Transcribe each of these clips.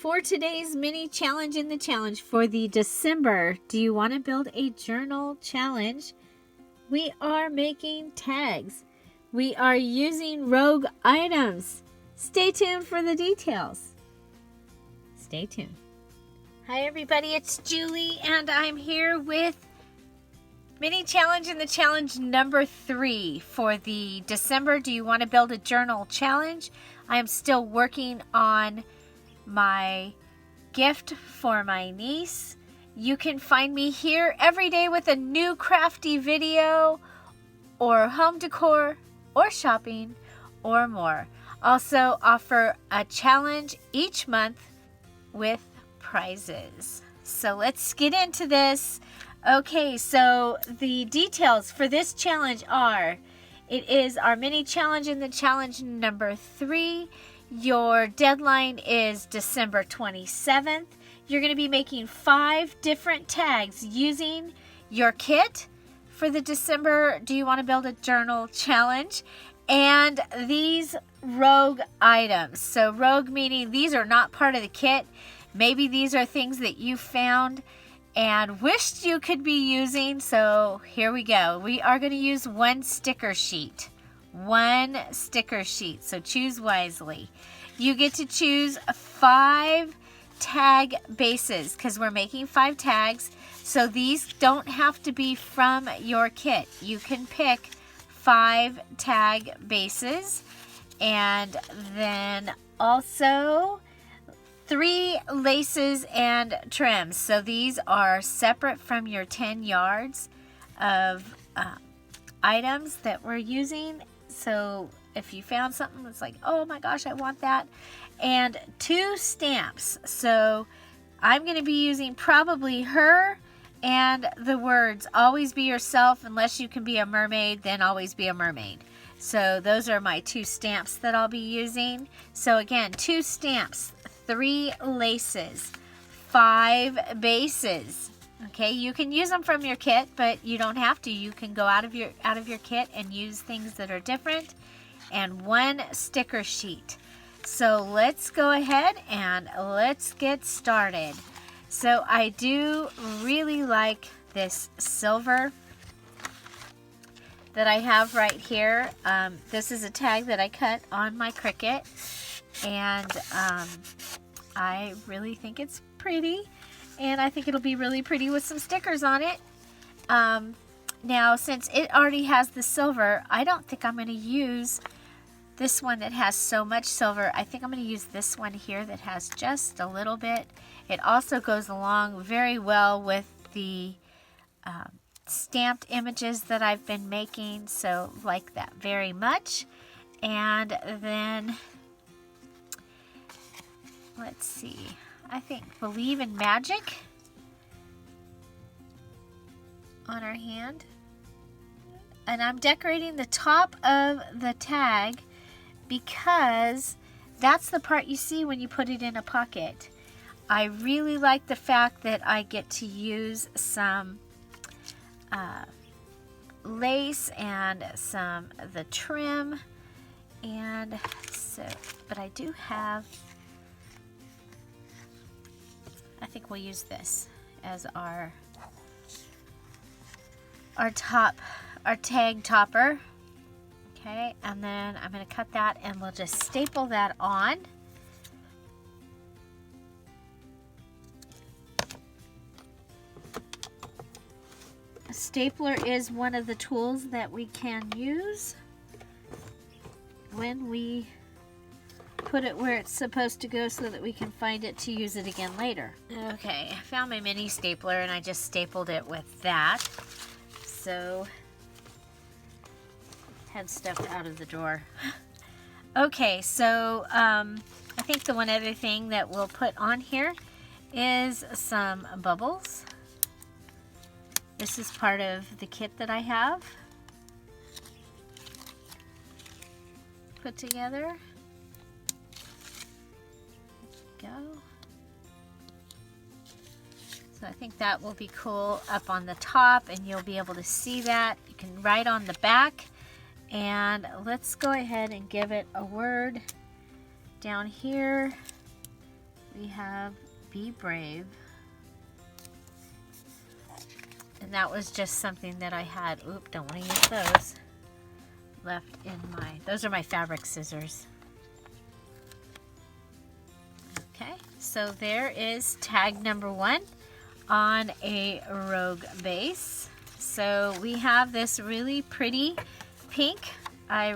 for today's mini challenge in the challenge for the December, do you want to build a journal challenge? We are making tags. We are using rogue items. Stay tuned for the details. Stay tuned. Hi everybody, it's Julie and I'm here with mini challenge in the challenge number 3 for the December. Do you want to build a journal challenge? I am still working on my gift for my niece. You can find me here every day with a new crafty video or home decor or shopping or more. Also offer a challenge each month with prizes. So let's get into this. Okay, so the details for this challenge are, it is our mini challenge in the challenge number 3. Your deadline is December 27th. You're going to be making 5 different tags using your kit for the December Do You Want to Build a Journal challenge, and these rogue items. So rogue meaning these are not part of the kit. Maybe these are things that you found and wished you could be using. So here we go. We are going to use one sticker sheet. One sticker sheet. So choose wisely. You get to choose 5 tag bases because we're making 5 tags. So these don't have to be from your kit. You can pick 5 tag bases, and then also 3 laces and trims. So these are separate from your 10 yards of items that we're using. So if you found something that's like, oh my gosh, I want that. And 2 stamps. So I'm going to be using probably her and the words, always be yourself, unless you can be a mermaid, then always be a mermaid. So those are my 2 stamps that I'll be using. So again, 2 stamps, 3 laces, 5 bases. Okay, you can use them from your kit, but you don't have to. You can go out of your kit and use things that are different, and 1 sticker sheet. So let's go ahead and let's get started. So I do really like this silver that I have right here. This is a tag that I cut on my Cricut, and I really think it's pretty, and I think it'll be really pretty with some stickers on it. Now, since it already has the silver, I don't think I'm going to use this one that has so much silver. I think I'm going to use this one here that has just a little bit. It also goes along very well with the stamped images that I've been making, so like that very much. And then let's see, I think Believe in Magic on our hand. And I'm decorating the top of the tag because that's the part you see when you put it in a pocket. I really like the fact that I get to use some lace and some of the trim, and so, but I do have, I think we'll use this as our tag topper. Okay, and then I'm going to cut that and we'll just staple that on. A stapler is one of the tools that we can use when we put it where it's supposed to go so that we can find it to use it again later. Okay, I found my mini stapler and I just stapled it with that. So, had stuff out of the drawer. Okay, so I think the one other thing that we'll put on here is some bubbles. This is part of the kit that I have put together. There we go. So I think that will be cool up on the top, and you'll be able to see that. You can write on the back, and let's go ahead and give it a word down here. we have Be Brave. And that was just something that I had, oop, don't want to use those, left in my, those are my fabric scissors. Okay, so there is tag number 1 on a rogue base. So we have this really pretty pink. I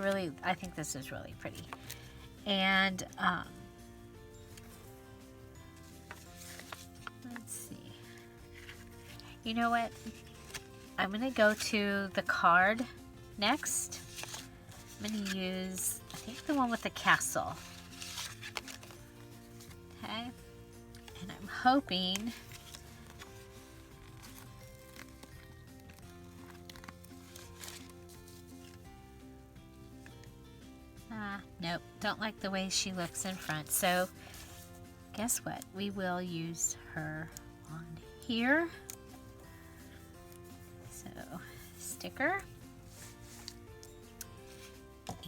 think this is really pretty. And let's see. You know what? I'm gonna go to the card next. I'm gonna use, I think, the one with the castle. Okay, and I'm hoping nope, don't like the way she looks in front. So guess what? We will use her on here. So sticker.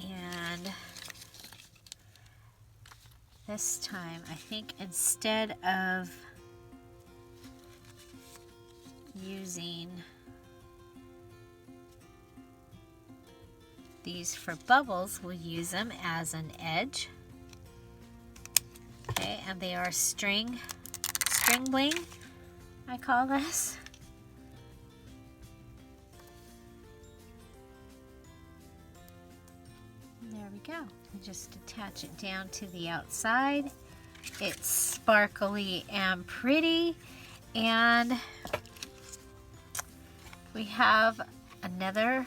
And this time, I think instead of using these for bubbles, we'll use them as an edge. Okay, and they are string bling, I call this. There we go. And just attach it down to the outside. It's sparkly and pretty. And we have another.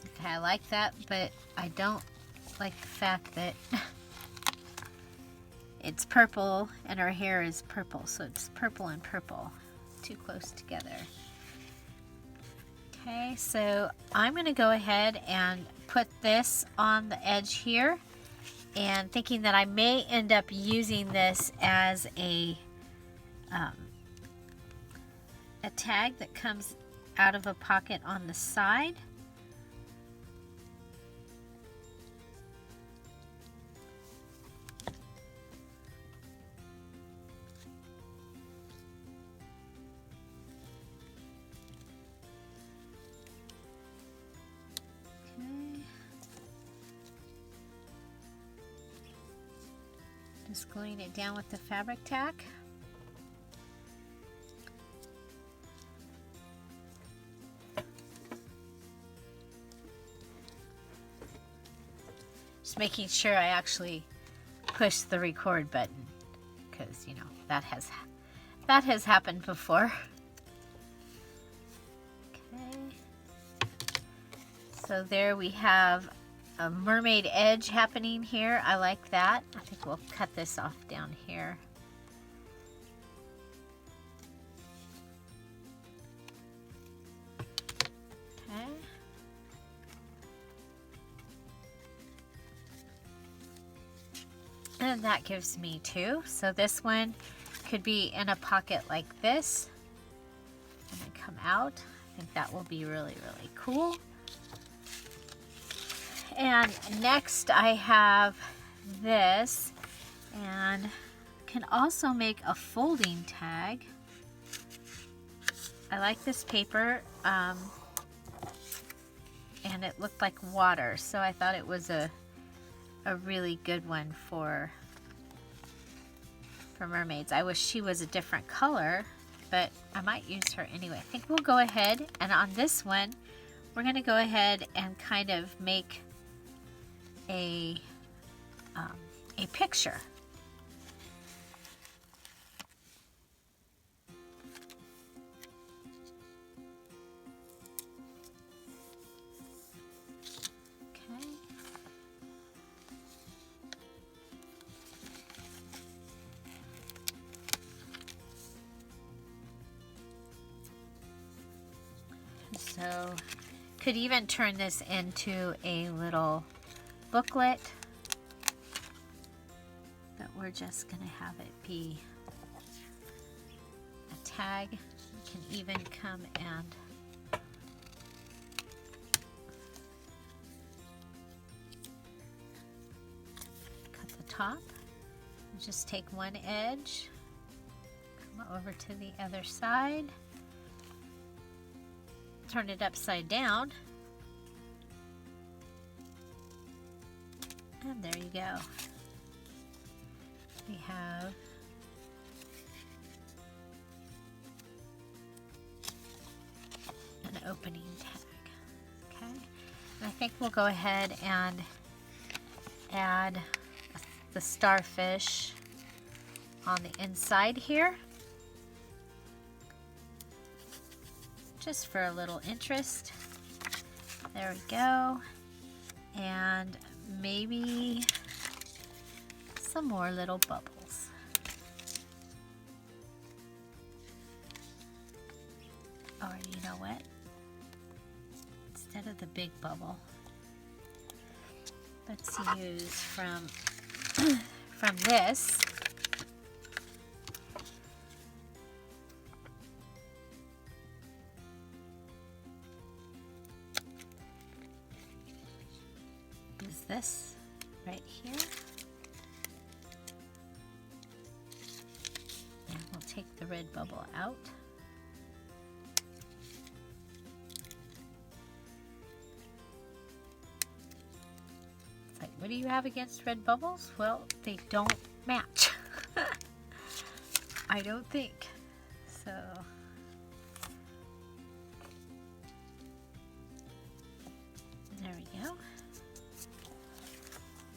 Okay, I like that, but I don't like the fact that it's purple and her hair is purple. So it's purple and purple, too close together. Okay, so I'm going to go ahead and put this on the edge here, and thinking that I may end up using this as a tag that comes out of a pocket on the side. Just gluing it down with the fabric tack. Just making sure I actually push the record button, because you know that has happened before. Okay. So there we have a mermaid edge happening here. I like that. I think we'll cut this off down here. Okay. And that gives me 2. So this one could be in a pocket like this and then come out. I think that will be really, really cool. And next I have this, and can also make a folding tag. I like this paper, and it looked like water, so I thought it was a really good one for mermaids. I wish she was a different color, but I might use her anyway. I think we'll go ahead, and on this one we're going to go ahead and kind of make a picture. Okay. So could even turn this into a little booklet, but we're just going to have it be a tag. You can even come and cut top. Just take one edge, come over to the other side, turn it upside down, and there you go. We have an opening tag. Okay, and I think we'll go ahead and add the starfish on the inside here, just for a little interest. There we go. And maybe some more little bubbles. Or you know what? Instead of the big bubble, let's use from this. Is this right here? And we'll take the red bubble out. It's like, what do you have against red bubbles? Well, they don't match. I don't think. So there we go.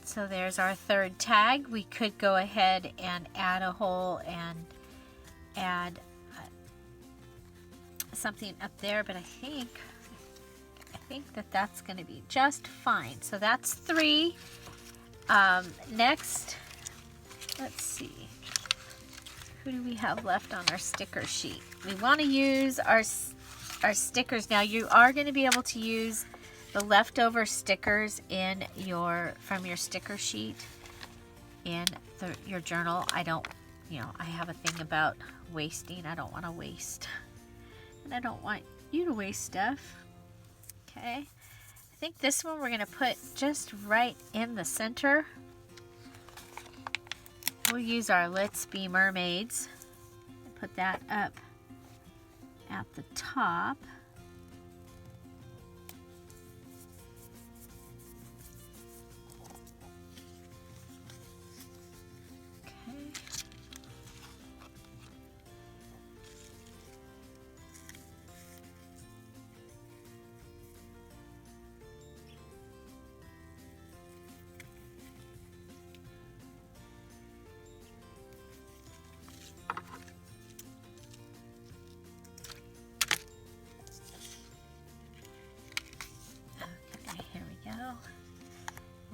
So there's our third tag. We could go ahead and add a hole and add something up there, but I think that that's going to be just fine. So that's 3. Next, let's see. Who do we have left on our sticker sheet? We want to use our stickers. Now you are going to be able to use the leftover stickers in from your sticker sheet in your journal. I don't, I have a thing about wasting. I don't want to waste, and I don't want you to waste stuff. Okay, I think this one we're going to put just right in the center. We'll use our Let's Be Mermaids and put that up at the top.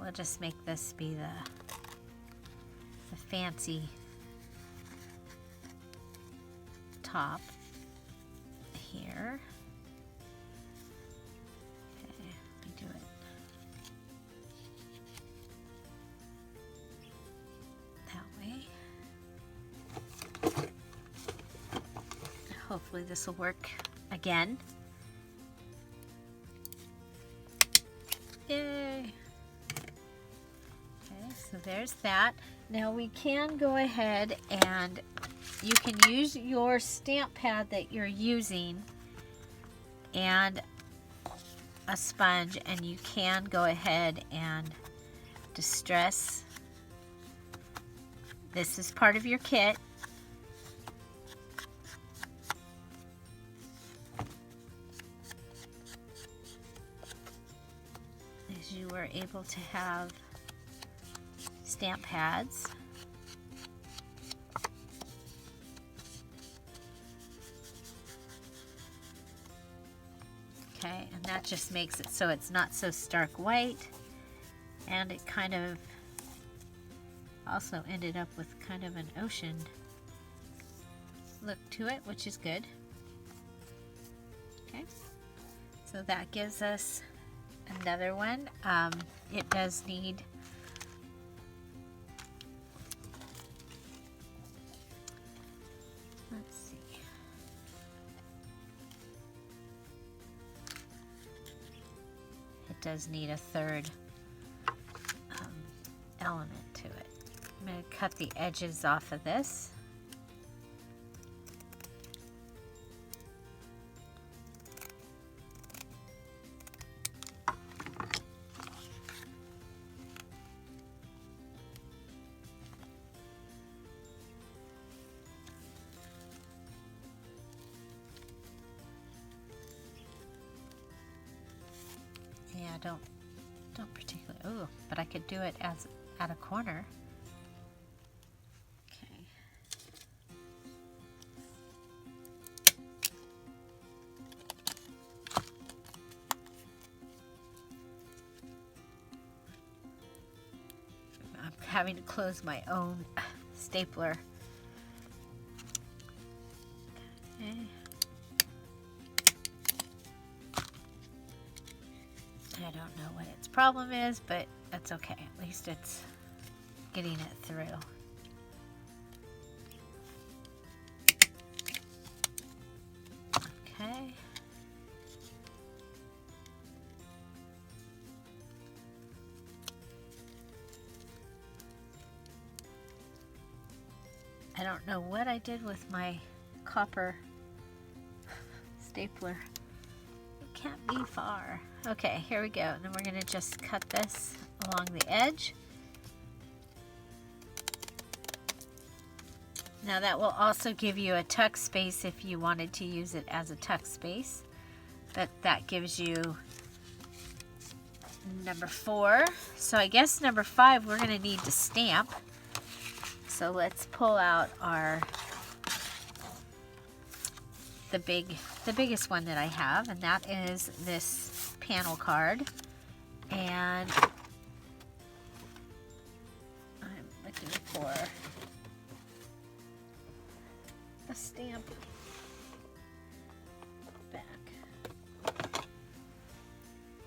We'll just make this be the fancy top here. Okay, let me do it that way. Hopefully this will work again. Yay! So there's that. Now we can go ahead and you can use your stamp pad that you're using and a sponge, and you can go ahead and distress. This is part of your kit. As you were able to have stamp pads. Okay, and that just makes it so it's not so stark white, and it kind of also ended up with kind of an ocean look to it, which is good. Okay, so that gives us another one. It does need does need a third element to it. cut the edges off of this. Yeah, don't particularly. Oh, but I could do it as at a corner. Okay. I'm having to close my own stapler. Okay. I don't know what its problem is, but that's okay. At least it's getting it through. Okay. I don't know what I did with my copper stapler. It can't be far. Okay, here we go. And then we're going to just cut this along the edge. Now that will also give you a tuck space if you wanted to use it as a tuck space. But that gives you number 4. So I guess number 5 we're going to need to stamp. So let's pull out our the biggest one that I have, and that is this panel card. And I'm looking for a stamp back.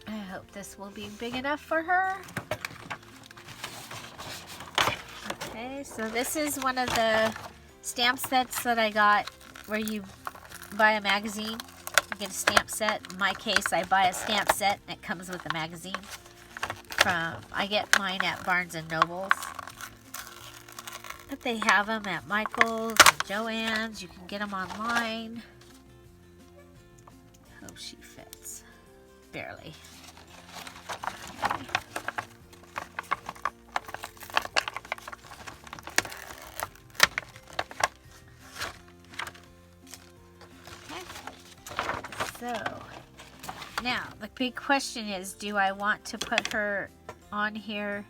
I hope this will be big enough for her. Okay, so this is one of the stamp sets that I got where you buy a magazine, you get a stamp set. In my case, I buy a stamp set and it comes with a magazine. I get mine at Barnes & Noble's. But they have them at Michael's and Joann's. You can get them online. Hope she fits. Barely. Okay. So, now the big question is, do I want to put her on here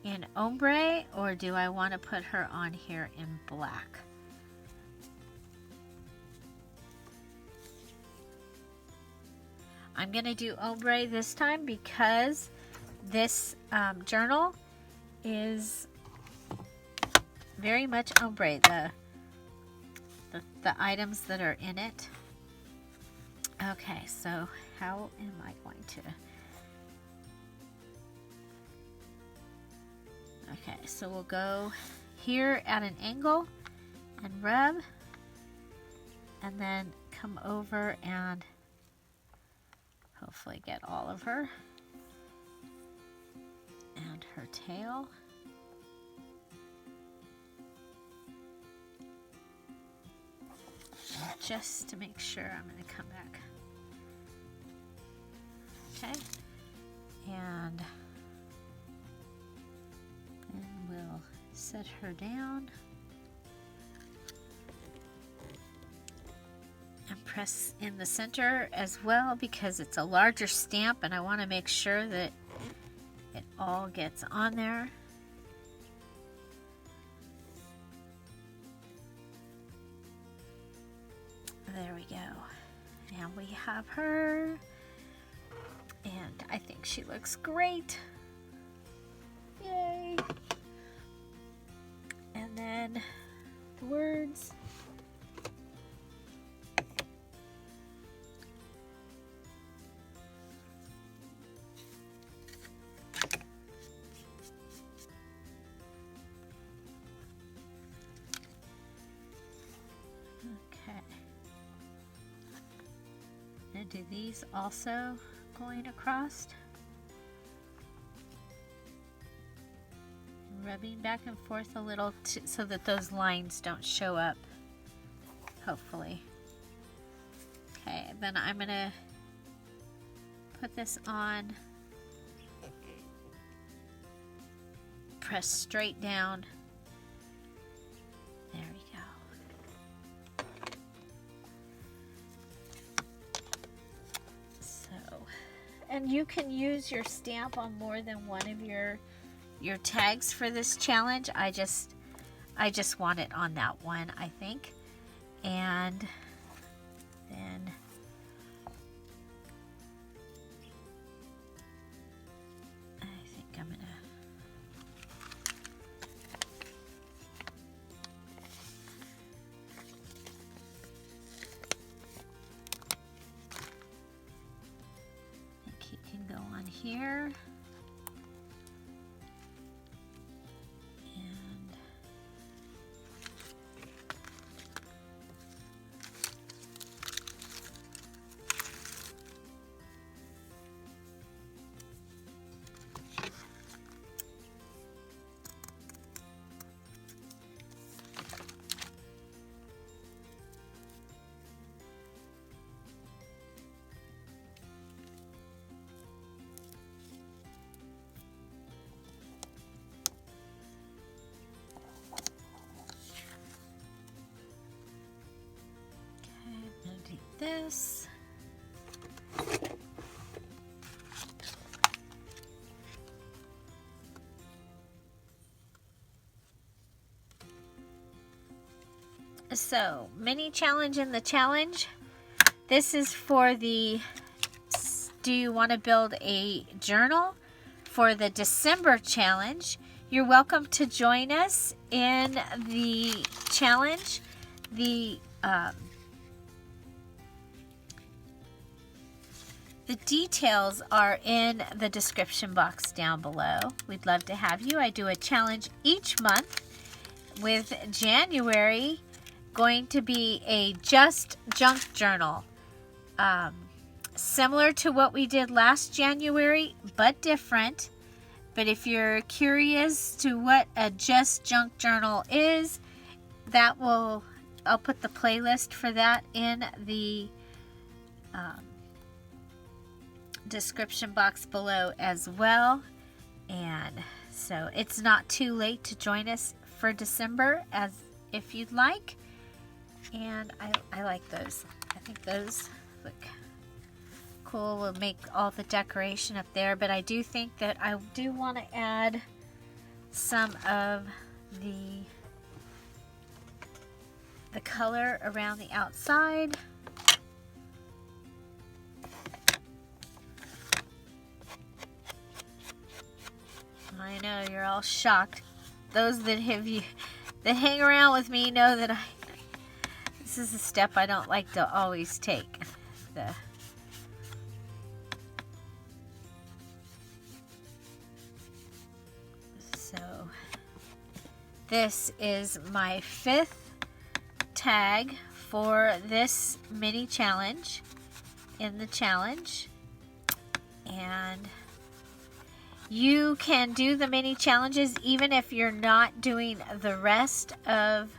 in ombre or do I want to put her on here in black? I'm going to do ombre this time because this journal is very much ombre. The items that are in it. Okay, so how am I going to... Okay, so we'll go here at an angle and rub, and then come over and hopefully get all of her and her tail. Just to make sure, I'm going to come back. Okay, and then we'll set her down and press in the center as well because it's a larger stamp and I want to make sure that it all gets on there. There we go. And we have her. And I think she looks great. Yay. And then the words. Okay. And do these also going across? rubbing back and forth a little so that those lines don't show up, hopefully. Okay, then I'm going to put this on, press straight down. There we go. So, and you can use your stamp on more than one of your tags for this challenge. I just want it on that one, I think. And then I think I'm gonna go on here. And this. So, mini challenge in the challenge. This is for the, do you want to build a journal for the December challenge? You're welcome to join us in the challenge. The details are in the description box down below. We'd love to have you. I do a challenge each month, with January going to be a just junk journal. Similar to what we did last January, but different. But if you're curious to what a just junk journal is, I'll put the playlist for that in the description box below as well. And so it's not too late to join us for December, as if you'd like. And I like those. I think those look cool. We'll make all the decoration up there, but I do think that I do want to add some of the color around the outside. I know you're all shocked. Those that hang around with me know that this is a step I don't like to always take. So this is my 5th tag for this mini challenge in the challenge, and you can do the mini challenges even if you're not doing the rest of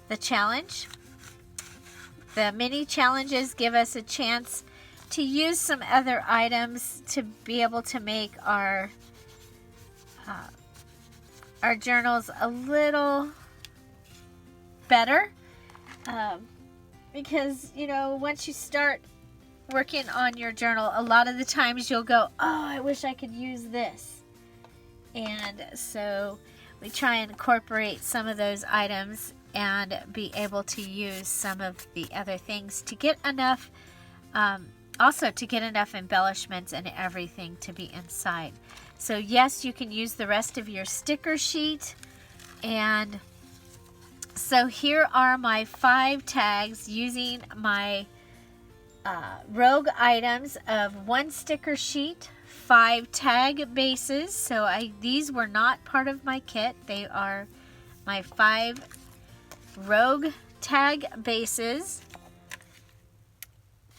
the challenge. The mini challenges give us a chance to use some other items to be able to make our journals a little better. Because, you know, once you start working on your journal, a lot of the times you'll go, oh, I wish I could use this. And so we try and incorporate some of those items and be able to use some of the other things to get enough, also to get enough embellishments and everything to be inside. So yes, you can use the rest of your sticker sheet. And so here are my 5 tags using my rogue items of 1 sticker sheet, 5 tag bases. So these were not part of my kit. They are my 5 rogue tag bases.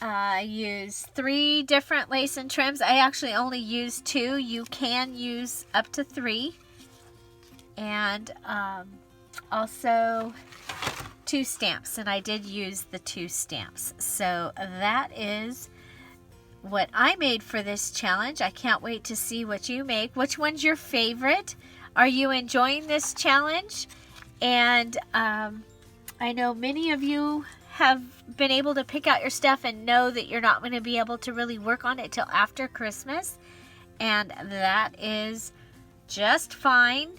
I used 3 different lace and trims. I actually only used 2. You can use up to 3. and also 2 stamps, and I did use the 2 stamps. So that is what I made for this challenge. I can't wait to see what you make. Which one's your favorite? Are you enjoying this challenge? And I know many of you have been able to pick out your stuff and know that you're not going to be able to really work on it till after Christmas, and that is just fine.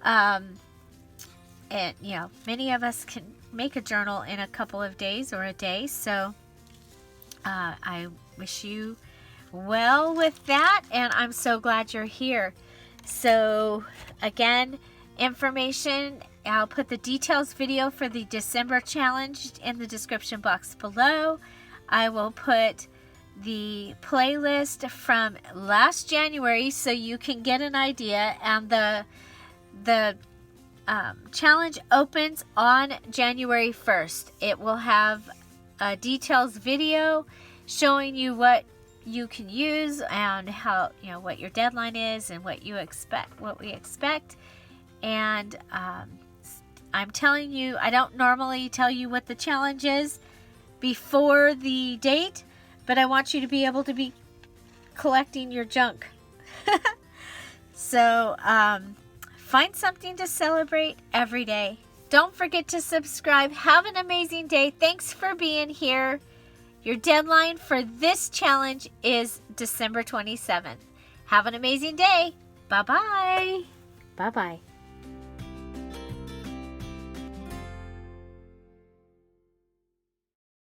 And you know, many of us can make a journal in a couple of days or a day, so I wish you well with that, and I'm so glad you're here. So again, information, I'll put the details video for the December challenge in the description box below. I will put the playlist from last January so you can get an idea, and the challenge opens on January 1st. It will have a details video showing you what you can use and how, you know, what your deadline is and what we expect. And I'm telling you, I don't normally tell you what the challenge is before the date, but I want you to be able to be collecting your junk. So find something to celebrate every day. Don't forget to subscribe. Have an amazing day. Thanks for being here. Your deadline for this challenge is December 27th. Have an amazing day. Bye-bye. Bye-bye.